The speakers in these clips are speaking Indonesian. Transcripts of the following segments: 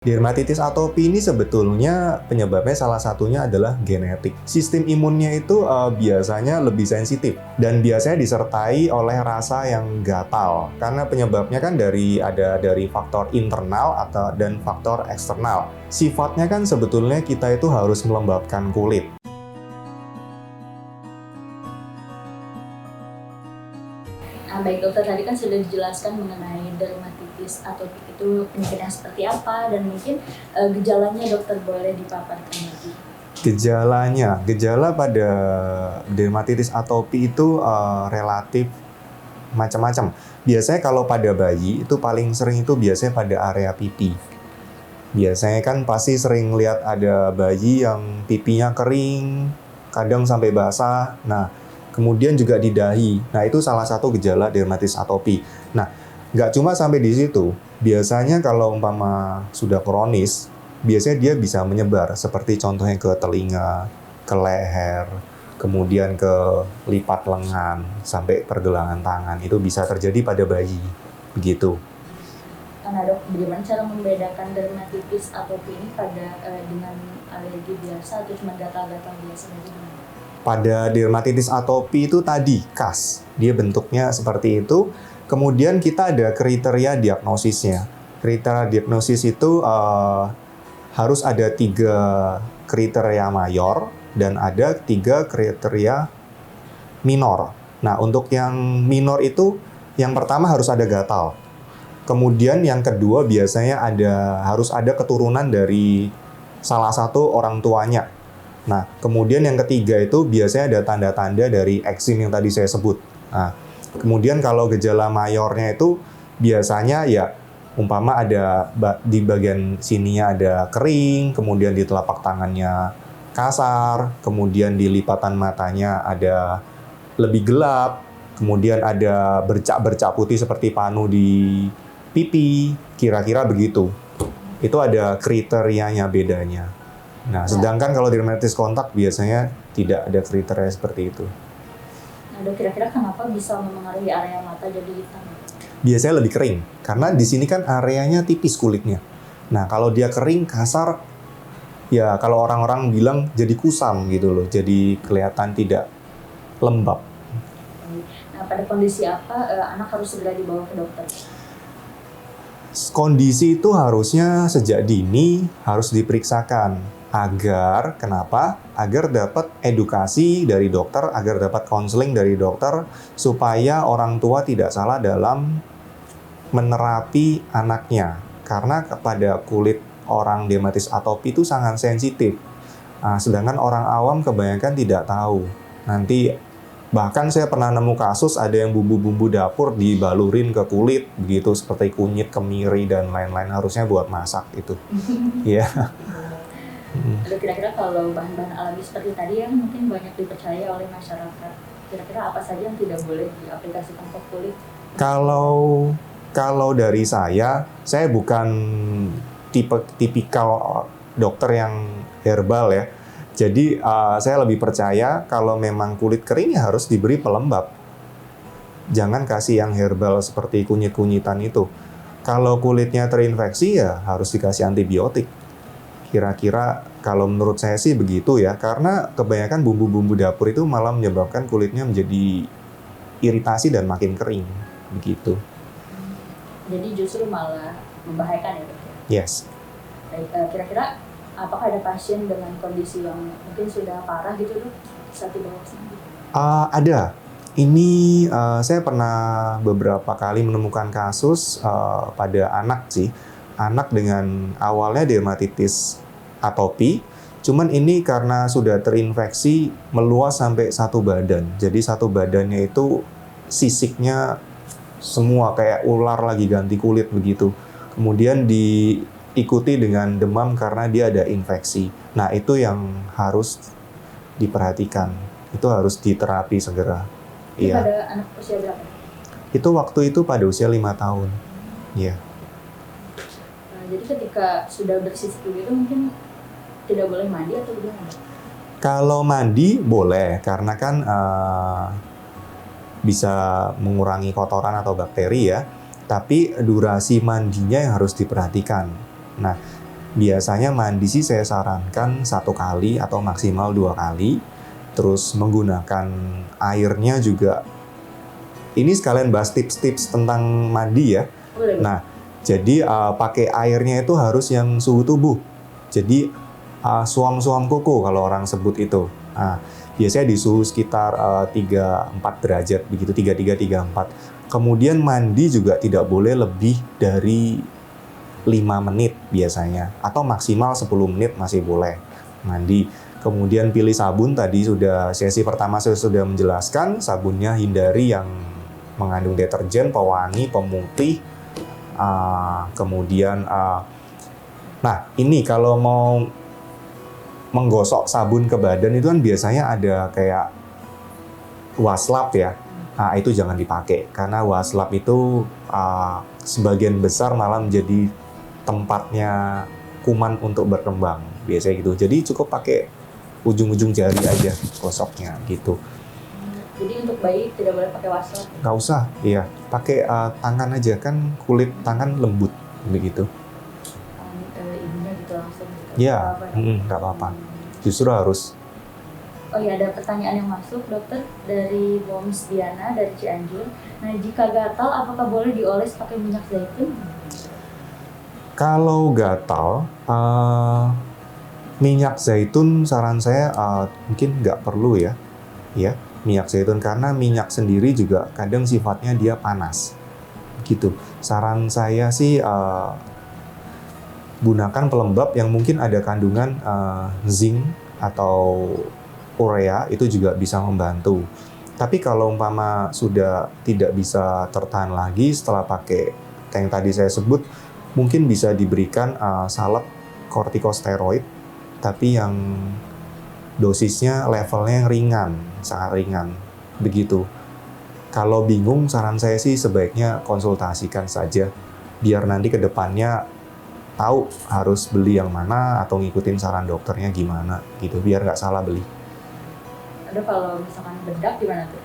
Dermatitis atopi ini sebetulnya penyebabnya salah satunya adalah genetik. Sistem imunnya itu biasanya lebih sensitif dan biasanya disertai oleh rasa yang gatal. Karena penyebabnya kan dari faktor internal dan faktor eksternal. Sifatnya kan sebetulnya kita itu harus melembabkan kulit. Baik dokter, tadi kan sudah dijelaskan mengenai dermatitis atopik itu penyakitnya seperti apa dan mungkin gejalanya dokter boleh dipaparkan lagi. Gejala pada dermatitis atopi itu relatif macam-macam. Biasanya kalau pada bayi itu paling sering itu biasanya pada area pipi. Biasanya kan pasti sering lihat ada bayi yang pipinya kering, kadang sampai basah. Nah, kemudian juga di dahi. Nah, itu salah satu gejala dermatitis atopi. Nah, nggak cuma sampai di situ. Biasanya kalau umpama sudah kronis, biasanya dia bisa menyebar. Seperti contohnya ke telinga, ke leher, kemudian ke lipat lengan, sampai pergelangan tangan. Itu bisa terjadi pada bayi. Begitu. Nah dok, bagaimana cara membedakan dermatitis atopi ini dengan alergi biasa atau cuma gatal-gatal biasa saja? Pada dermatitis atopi itu tadi khas, dia bentuknya seperti itu. Kemudian kita ada kriteria diagnosisnya. Kriteria diagnosis itu harus ada 3 kriteria mayor dan ada 3 kriteria minor. Nah, untuk yang minor itu yang pertama harus ada gatal. Kemudian yang kedua biasanya harus ada keturunan dari salah satu orang tuanya. Nah, kemudian yang ketiga itu biasanya ada tanda-tanda dari eksim yang tadi saya sebut. Nah, kemudian kalau gejala mayornya itu biasanya ya umpama ada di bagian sininya ada kering, kemudian di telapak tangannya kasar, kemudian di lipatan matanya ada lebih gelap, kemudian ada bercak-bercak putih seperti panu di pipi, kira-kira begitu. Itu ada kriterianya bedanya. Nah, sedangkan kalau dermatitis kontak biasanya tidak ada kriteria seperti itu. Nah dok, kira-kira kenapa bisa memengaruhi area mata jadi hitam? Biasanya lebih kering, karena di sini kan areanya tipis kulitnya. Nah, kalau dia kering, kasar, ya kalau orang-orang bilang jadi kusam gitu loh, jadi kelihatan tidak lembab. Nah, pada kondisi apa anak harus segera dibawa ke dokter? Kondisi itu harusnya sejak dini harus diperiksakan agar kenapa? Agar dapat edukasi dari dokter, agar dapat konseling dari dokter supaya orang tua tidak salah dalam menerapi anaknya. Karena pada kulit orang dermatitis atopi itu sangat sensitif. Nah, sedangkan orang awam kebanyakan tidak tahu. Nanti bahkan saya pernah nemu kasus ada yang bumbu-bumbu dapur dibalurin ke kulit begitu seperti kunyit, kemiri dan lain-lain, harusnya buat masak itu. Iya. Lalu kira-kira kalau bahan-bahan alami seperti tadi yang mungkin banyak dipercaya oleh masyarakat, kira-kira apa saja yang tidak boleh diaplikasikan ke kulit? Kalau dari saya bukan tipikal dokter yang herbal ya. Jadi saya lebih percaya kalau memang kulit kering ya harus diberi pelembab. Jangan kasih yang herbal seperti kunyit-kunyitan itu. Kalau kulitnya terinfeksi ya harus dikasih antibiotik. Kira-kira kalau menurut saya sih begitu ya. Karena kebanyakan bumbu-bumbu dapur itu malah menyebabkan kulitnya menjadi iritasi dan makin kering. Begitu. Jadi justru malah membahayakan ya dok? Yes. Baik, kira-kira apakah ada pasien dengan kondisi yang mungkin sudah parah gitu dok saat dibawa ke sini? Ada. Ini saya pernah beberapa kali menemukan kasus pada anak sih. Anak dengan awalnya dermatitis atopi, cuman ini karena sudah terinfeksi meluas sampai satu badan. Jadi satu badannya itu sisiknya semua kayak ular lagi ganti kulit begitu. Kemudian diikuti dengan demam karena dia ada infeksi. Nah, itu yang harus diperhatikan. Itu harus diterapi segera. Ini pada anak usia berapa? Itu waktu itu pada usia 5 tahun. Iya. Jadi ketika sudah bersisik begitu mungkin tidak boleh mandi atau gimana? Kalau mandi boleh, karena kan bisa mengurangi kotoran atau bakteri ya. Tapi durasi mandinya yang harus diperhatikan. Nah, Biasanya mandi sih saya sarankan 1 kali atau maksimal 2 kali. Terus menggunakan airnya juga. Ini sekalian bahas tips-tips tentang mandi ya. Boleh. Nah, jadi pakai airnya itu harus yang suhu tubuh. Jadi suam-suam kuku kalau orang sebut itu. Nah, biasanya di suhu sekitar 3-4 derajat begitu, 33-34. Kemudian mandi juga tidak boleh lebih dari 5 menit biasanya, atau maksimal 10 menit masih boleh mandi. Kemudian pilih sabun, tadi sudah sesi pertama saya sudah menjelaskan, sabunnya hindari yang mengandung deterjen, pewangi, pemutih. Kemudian nah ini kalau mau menggosok sabun ke badan itu kan biasanya ada kayak waslap ya. Nah, itu jangan dipakai karena waslap itu sebagian besar malah menjadi tempatnya kuman untuk berkembang biasanya gitu. Jadi cukup pakai ujung-ujung jari aja gosoknya gitu. Jadi untuk bayi tidak boleh pakai waslap. Nggak usah, iya. Pakai tangan aja, kan kulit tangan lembut begitu. Ibunya gitu langsung gitu. Iya, nggak apa-apa. Justru harus. Oh iya, ada pertanyaan yang masuk, dokter, dari Moms Diana dari Cianjur. Nah, jika gatal, apakah boleh dioles pakai minyak zaitun? Kalau gatal, minyak zaitun saran saya mungkin nggak perlu ya, minyak zaitun, karena minyak sendiri juga kadang sifatnya dia panas, gitu. Saran saya sih gunakan pelembab yang mungkin ada kandungan zinc atau urea, itu juga bisa membantu. Tapi kalau umpama sudah tidak bisa tertahan lagi setelah pakai yang tadi saya sebut, mungkin bisa diberikan salep kortikosteroid, tapi yang dosisnya levelnya yang ringan, sangat ringan, begitu. Kalau bingung, saran saya sih sebaiknya konsultasikan saja, biar nanti ke depannya tahu harus beli yang mana atau ngikutin saran dokternya gimana, gitu, biar nggak salah beli. Ada kalau misalkan bedak gimana tuh?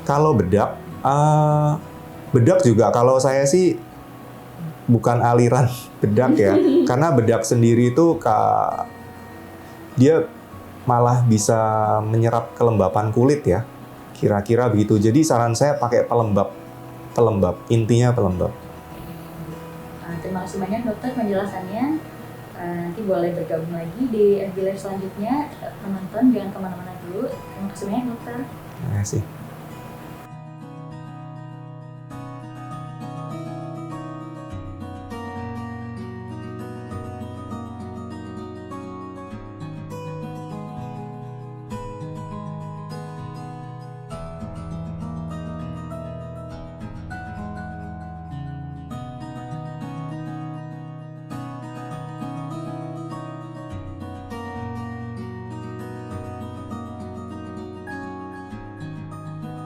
Kalau bedak juga kalau saya sih bukan aliran bedak ya, karena bedak sendiri itu dia malah bisa menyerap kelembapan kulit ya, kira-kira begitu. Jadi saran saya pakai pelembab, intinya pelembab. Terima kasih banyak dokter penjelasannya. Nanti boleh bergabung lagi di FB Live selanjutnya. Penonton jangan kemana-mana dulu. Terima kasih banyak dokter. Terima kasih.